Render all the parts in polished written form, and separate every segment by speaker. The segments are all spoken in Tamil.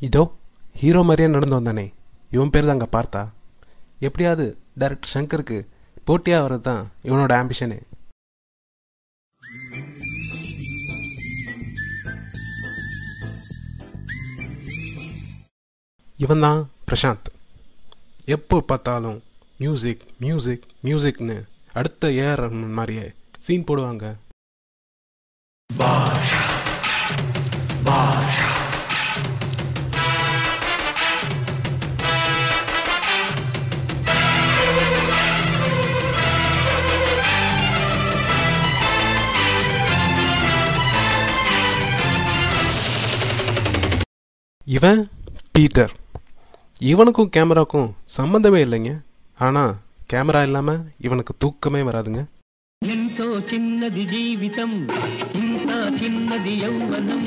Speaker 1: இதோ ஹீரோ மாதிரியே நடந்து வந்தானே, இவன் பேர் தாங்க பார்த்தா. எப்படியாவது டைரக்டர் ஷங்கருக்கு போட்டியாக வர்றது தான் இவனோட ஆம்பிஷனு. இவன் தான் பிரசாந்த். எப்போ பார்த்தாலும் மியூசிக் மியூசிக் மியூசிக்னு அடுத்த ஏஆர் ரஹ்மான் மாதிரியே சீன் போடுவாங்க. இவன் பீட்டர். இவனுக்கும் கேமராக்கும் சம்மந்தமே இல்லைங்க. ஆனால் கேமரா இல்லாமல் இவனுக்கு தூக்கமே வராதுங்க.
Speaker 2: ఎంతో చిన్నది జీవితం ఇంత చిన్నది యౌవనం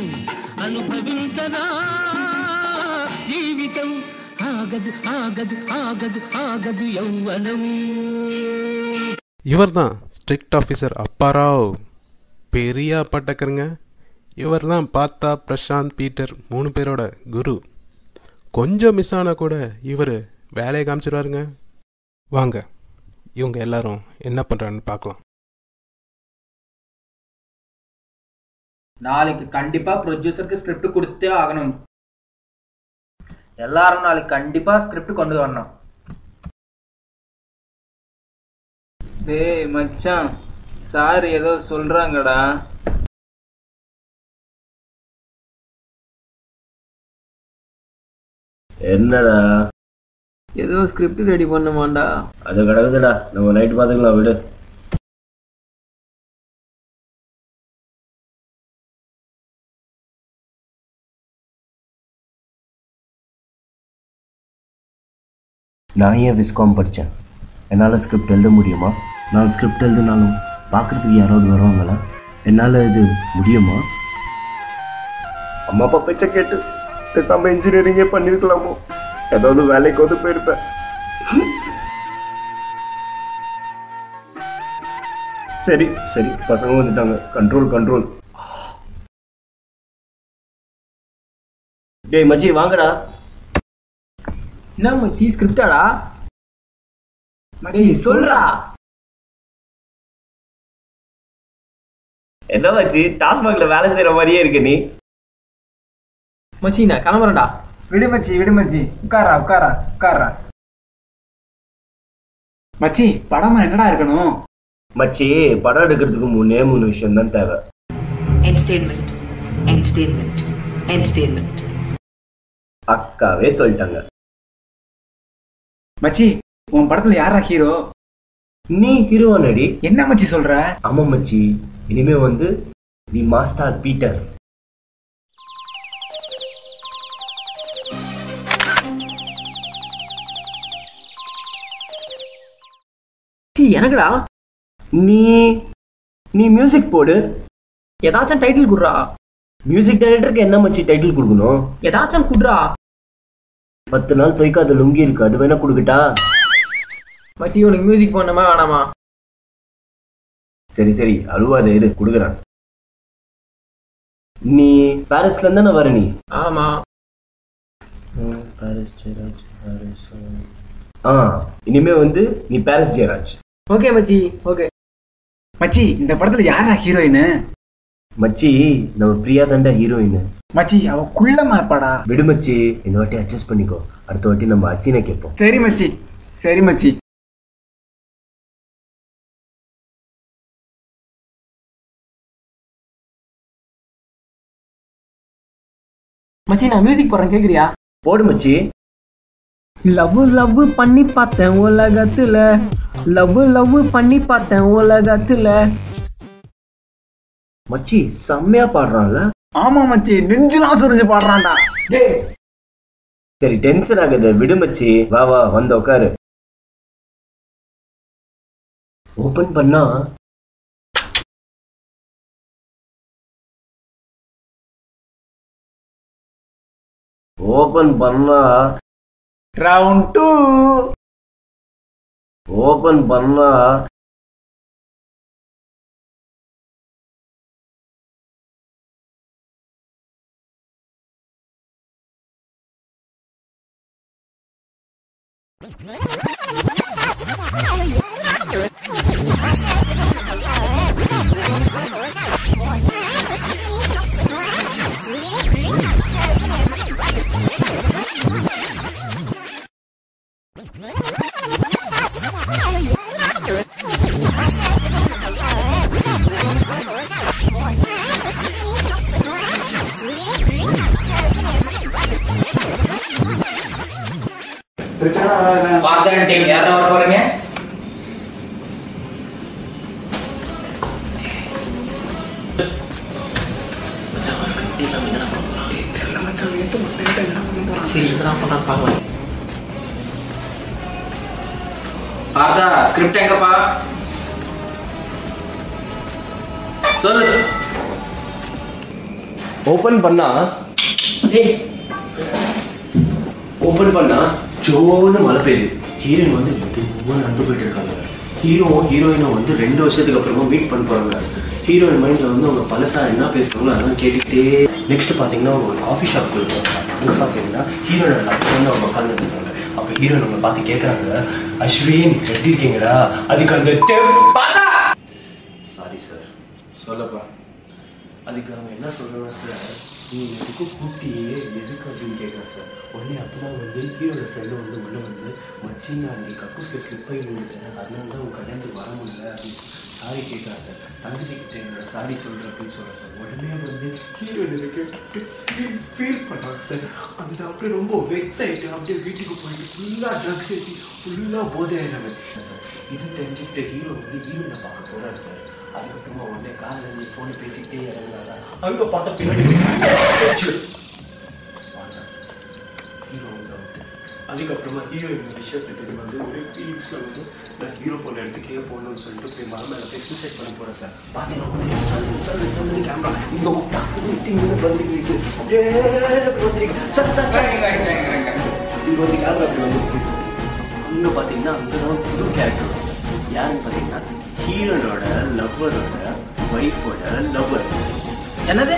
Speaker 2: అనుభవించనా జీవితం ఆగదు ఆగదు ఆగదు ఆగదు యౌవనం.
Speaker 1: இவர் தான் ஸ்ட்ரிக்ட் ஆஃபீஸர் அப்பாராவ். பெரிய பட்டக்கருங்க. இவர் தான் பார்த்தா பிரசாந்த் பீட்டர் 3 பேரோட குரு. கொஞ்சம் மிஸ் ஆனால் கூட இவர் வேலையை காமிச்சிருவாருங்க. வாங்க இவங்க எல்லாரும் என்ன பண்ணுறான்னு பார்க்கலாம்.
Speaker 3: நாளைக்கு கண்டிப்பா ப்ரொடியூசருக்கு ஸ்கிரிப்ட் கொடுத்தே ஆகணும். எல்லாரும் நாளைக்கு கண்டிப்பா ஸ்கிரிப்ட் கொண்டு வரணும்.
Speaker 4: டேய் மச்சான், சார் ஏதோ சொல்றாங்கடா.
Speaker 5: என்னடா?
Speaker 3: ஏதோ ஸ்கிரிப்ட் ரெடி பண்ணுமாண்டா.
Speaker 5: அது கிடக்குதுடா, நம்ம நைட்டு பார்த்துக்கலாம், விடு. நான் ஏன் விஸ்காம் படித்தேன்? என்னால் ஸ்கிரிப்ட் எழுத முடியுமா? நான் ஸ்கிரிப்ட் எழுதினாலும் பார்க்குறதுக்கு யாராவது வருவாங்களா? என்னால் இது முடியுமா? அம்மா அப்பா பேச்சை கேட்டு பேசாமல் இன்ஜினியரிங்கே பண்ணியிருக்கலாமோ? ஏதாவது வேலைக்கு வந்து போயிருப்பேன். சரி சரி, பசங்க வந்துட்டாங்க. Control control. டேய் மச்சி வாங்கடா.
Speaker 3: என்ன மச்சி ஸ்கிரிப்டாடா?
Speaker 4: மச்சி சொல்றா.
Speaker 5: என்ன மச்சி டாஸ்மாக்ல வேலை செய்யற மாதிரியே இருக்கு நீ.
Speaker 3: மச்சி நான் கிளம்புறேன்டா.
Speaker 4: விடு மச்சி விடு மச்சி, உட்காரா உட்காரா உட்காரா. மச்சி படமா என்னடா இருக்கணும்?
Speaker 5: மச்சி படம் எடுக்கிறதுக்கு 3 விஷயம் தான் தேவை.
Speaker 6: Entertainment entertainment entertainment.
Speaker 5: அக்காவே சொல்லிட்டாங்க.
Speaker 4: மச்சி உன் படத்துல யாரா ஹீரோ?
Speaker 5: நீ ஹீரோவா நடி?
Speaker 4: என்ன மச்சி சொல்ற?
Speaker 5: ஆமா மச்சி, இனிமே வந்து நீ மாஸ்டர் பீட்டர்.
Speaker 3: எனக்குடா.
Speaker 5: நீ நீ மியூசிக் போடு.
Speaker 3: ஏதாச்சும் டைட்டில் குடுறா.
Speaker 5: மியூசிக் டைரக்டருக்கு என்ன மச்சி டைட்டில் கொடுக்கணும்?
Speaker 3: ஏதாச்சும் குடுறா.
Speaker 5: 10 நாள் தொய்க்காத லுங்கி இருக்கு, அது வேணா கொடுக்கட்டா?
Speaker 3: மச்சி உனக்கு மியூசிக் போடணுமா வேணாமா?
Speaker 5: சரி சரி அழுவாத, இரு கொடுக்குறேன். நீ பாரிஸ்ல இருந்தானே வர? நீ
Speaker 3: ஆமா.
Speaker 5: பாரிஸ் ஜெயராஜ். இனிமே வந்து நீ பாரிஸ் ஜெயராஜ்.
Speaker 3: ஓகே மச்சி ஓகே.
Speaker 4: மச்சி இந்த படத்துல யாரா ஹீரோயின்?
Speaker 5: மச்சி நம்ம பிரியா தாண்டா ஹீரோயின்.
Speaker 4: மச்சி அவ குள்ளமா இருப்பாடா.
Speaker 5: விடு மச்சி, இந்த வாட்டி அட்ஜஸ்ட் பண்ணிக்கோ. அடுத்த வாட்டி நம்ம அசீனை கேட்போம்.
Speaker 4: சரி மச்சி சரி மச்சி.
Speaker 3: மச்சி நான் மியூசிக் போடுறேன், கேக்குறியா?
Speaker 5: போடு மச்சி.
Speaker 3: லவ் லவ் பண்ணி பார்த்தேன் உலகத்துல, லவ் லவ் பண்ணி பார்த்தேன் உலகத்துல.
Speaker 5: மச்சி செம்மையா பாடுறான்ல?
Speaker 4: ஆமா மச்சி, நெஞ்சுலாம் சுரிஞ்சு பாடுறான்டா.
Speaker 5: சரி டென்ஷன் ஆகுது, விடு மச்சி. வா வா வந்து உட்காரு. ஓபன் பண்ணா ஓபன் பண்ணா
Speaker 4: ரவுண்ட் 2.
Speaker 5: ஓபன் பண்ணா
Speaker 7: பார்ட்னர் டீம் யாரா வர போறீங்க? பார்த்தா ஸ்கிரிப்ட் எங்கப்பா சொல்லு.
Speaker 5: ஓபன் பண்ணா ஜோன்னு மழை பெய்யுது. ஹீரோயின் வந்து மெதுவாக நடந்து போயிட்டு இருக்காங்க. ஹீரோவும் ஹீரோயினும் வந்து 2 வருஷத்துக்கு அப்புறமா மீட் பண்ண போறாங்க. ஹீரோயின் மைண்ட்ல வந்து அவங்க பழசா என்ன பேசுறாங்களோ அதெல்லாம் கேட்டுக்கிட்டே நெக்ஸ்ட் பாத்தீங்கன்னா அவங்க ஒரு காஃபி ஷாப் போயிருக்காங்க. அங்க பாத்தீங்கன்னா ஹீரோனோட லவ் வந்து அவங்க உட்காந்துட்டு இருக்காங்க. அப்ப ஹீரோயின் அவங்க பார்த்து கேட்கறாங்க, அஸ்வின் எப்படி இருக்கீங்களா? அதுக்கு அந்த சாரி சார்
Speaker 7: சொல்லப்பா.
Speaker 5: அதுக்கு அவங்க என்ன சொல்றாங்க சார், நீங்க எதுக்கும் கூட்டியே எதுக்கு அப்படின்னு கேட்குறேன் சார். உடனே அப்பதான் வந்து ஹீரோட ஃப்ரெண்டு வந்து உள்ள வந்து மச்சி நான் நீ கக்கூஸ்ல ஸ்லிப் ஆகி விழுந்துட்டேன், அதனால தான் உங்க கல்யாணத்துக்கு வர முடியல அப்படின்னு சாரி கேட்குறேன் சார். தங்கச்சி கிட்ட என்னோட சாரி சொல்கிறேன் அப்படின்னு சொல்கிறேன் சார். உடனே வந்து ஹீரோயினுக்கு ஃபீல் பண்ணுறாங்க சார். அந்த அப்படியே ரொம்ப வெக்ஸ் ஆகிட்டு அப்படியே வீட்டுக்கு போயிட்டு ஃபுல்லாக ட்ரக்ஸ் ஏற்றி ஃபுல்லாக போதை ஆகிடுறாங்க சார். இது தெரிஞ்சுக்கிட்ட ஹீரோ வந்து ஹீரோயினை பார்க்க போகிறார் சார். அதுக்கப்புறமா உடனே காலில் இருந்து ஃபோனை பேசிக்கிட்டே இறங்குறாரா. அங்கே பார்த்தா பின்னாடி ஹீரோ வந்து அவுட்டு. அதுக்கப்புறமா ஹீரோயின் விஷயத்துக்கு வந்து ஒரே ஃபீலிங்ஸில் வந்து நான் ஹீரோ போன இடத்துக்கே போகணும்னு சொல்லிட்டு போய் மரம் மேலே போய் சூசைட் பண்ண போகிறேன் சார். பார்த்தீங்கன்னா சொல்லு கேமரா இந்த இங்கே வந்துருக்கு அப்படியே சார் சார் சார் இது வந்து கேமரா அப்படி வந்து சார். அங்கே பார்த்தீங்கன்னா அங்கே தான் புது கேரக்டர் யாருன்னு பார்த்தீங்கன்னா ஹீரோனோட லவ்வரோட ஒய்ஃபோட லவ்வர்.
Speaker 7: என்னது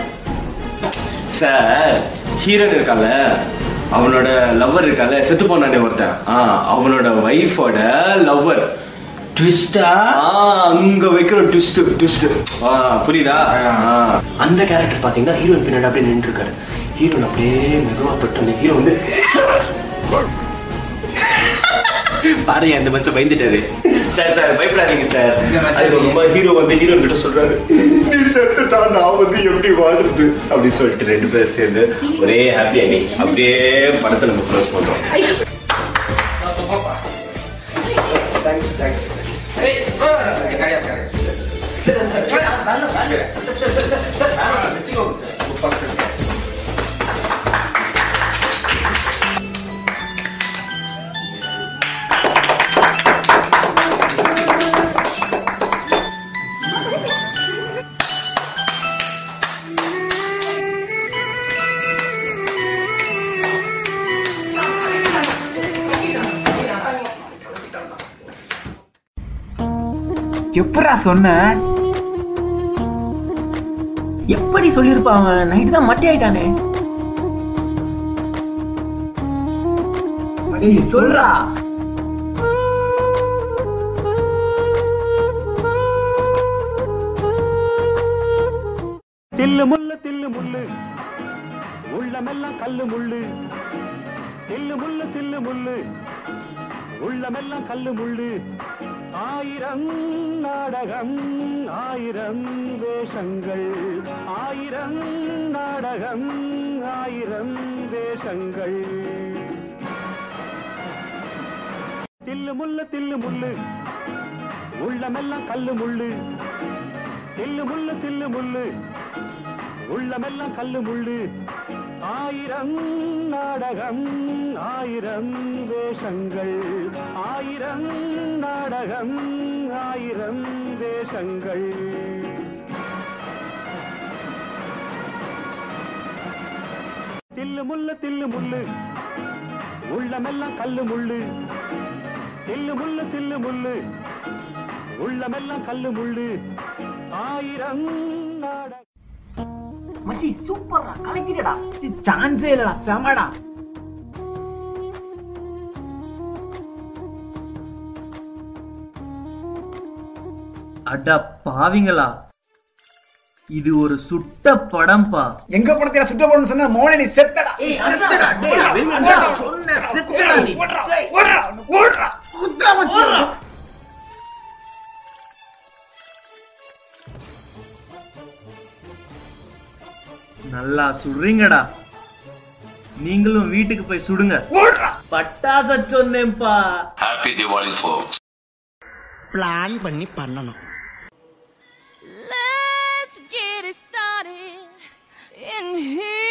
Speaker 5: சார்? ஹீரோன் இருக்கால, அவனோட லவ்வர் இருக்கால, செத்து போனானே ஒருத்தன், அவனோட ஒய்ஃபோட லவ்வர்.
Speaker 7: ட்விஸ்டா?
Speaker 5: அங்க வைக்கிறோம் ட்விஸ்ட். புரியுதா? அந்த கேரக்டர் பாத்தீங்கன்னா ஹீரோயின் பின்னாடி அப்படியே நின்று இருக்காரு. ஹீரோன் அப்படியே மெதுவா தொட்டு ஹீரோ வந்து பாரு அந்த மனுஷன் பயந்துட்டாரு. சார் சார் பயப்படாதீங்க சார். அதுக்கப்புறமா ஹீரோ வந்து ஹீரோயின் கிட்ட சொல்றாரு, நீ செத்துட்டா நான் வந்து எப்படி வாழ்றது அப்படின்னு சொல்லிட்டு 2 பேரும் சேர்ந்து ஒரே ஹாப்பி எண்டிங் அப்படியே படத்தை நம்ம க்ளோஸ் பண்றோம்.
Speaker 4: எப்படா சொன்ன?
Speaker 3: எப்படி சொல்லியிருப்பாங்க? நைட்டு தான் மட்டி ஆயிட்டானே. சொல்றா.
Speaker 2: தில்லு முள்ளு உள்ளமெல்லாம் கல்லு முள்ளு. தில்லு முள்ளு உள்ளமெல்லாம் கல்லு முள்ளு. 1000 நாடகம் 1000 வேஷங்கள். 1000 நாடகம் 1000 வேஷங்கள். தில்லு முள்ளு உள்ளமெல்லாம் கல்லு முள்ளு. தில்லு முள்ளு உள்ளமெல்லாம் கல்லு முள்ளு. 1000 நாடகம் 1000 வேஷங்கள். 1000 நாடகம் 1000 வேஷங்கள். தில்லு முள்ளு உள்ளமெல்லாம் கல்லு முள்ளு. தில்லு முள்ளு உள்ளமெல்லாம் கல்லு முள்ளு. 1000 நாடகம்.
Speaker 3: மச்சி சூப்பர்டா, கலக்கிடடா.
Speaker 4: சான்ஸே இல்லடா, செமடா.
Speaker 3: அட பாவிங்களா, இது ஒரு சுட்ட படம்பா.
Speaker 4: எங்க படத்துல சுட்ட படம் சொன்ன மோனே நீ செத்தடா.
Speaker 3: நல்லா சுடுறீங்கடா. நீங்களும் வீட்டுக்கு போய் சுடுங்க. பட்டாச சொன்னேன்பா.
Speaker 8: Happy Deepavali folks.
Speaker 9: பிளான் பண்ணி பண்ணணும்.
Speaker 10: Let's get it started in here.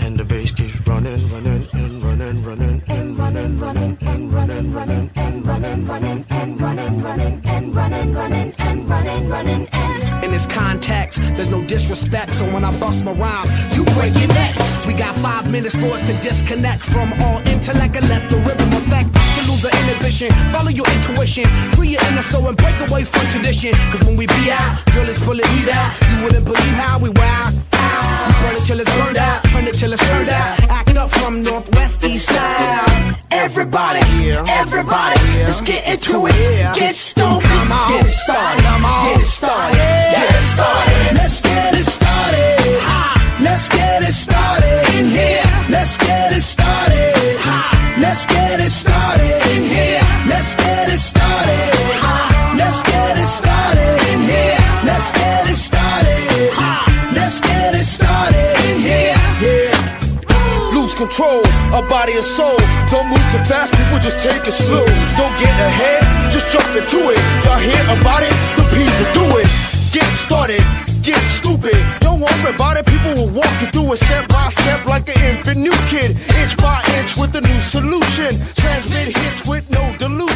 Speaker 9: And the bass keeps running, running, and running, running, and running, running, and running, running, and running, running, and running, running, and running, running, and running, running, and. In this context, there's no disrespect, so when I bust my rhyme, you break your necks. We got 5 minutes for us to disconnect from all intellect and let the rhythm affect. To lose the inhibition, follow your intuition, free your inner soul and break away from tradition. Cause when we be out, girl, it's pulling me out. You wouldn't believe how we wow. We burn it till it's burned out, turn it till it's turned out. Act up from northwest, east side. Everybody, everybody, let's get into it. Get stupid, get it started, get it started, get it started. Let's get it started. Let's get it started in here. Let's get it started. Let's get it started in here. Let's get it started. Let's get it started in here. Let's get it started. Let's get it started in here. Yeah. Lose control of body and soul. Don't move too fast, people just take it slow. Don't get ahead, just jump into it. Y'all hear about it? The P's will do it. Get started, get stupid. Don't worry about it, people will walk you through it step by step like an infant new kid. Inch by inch with a new solution. Transmit hits with no delusion.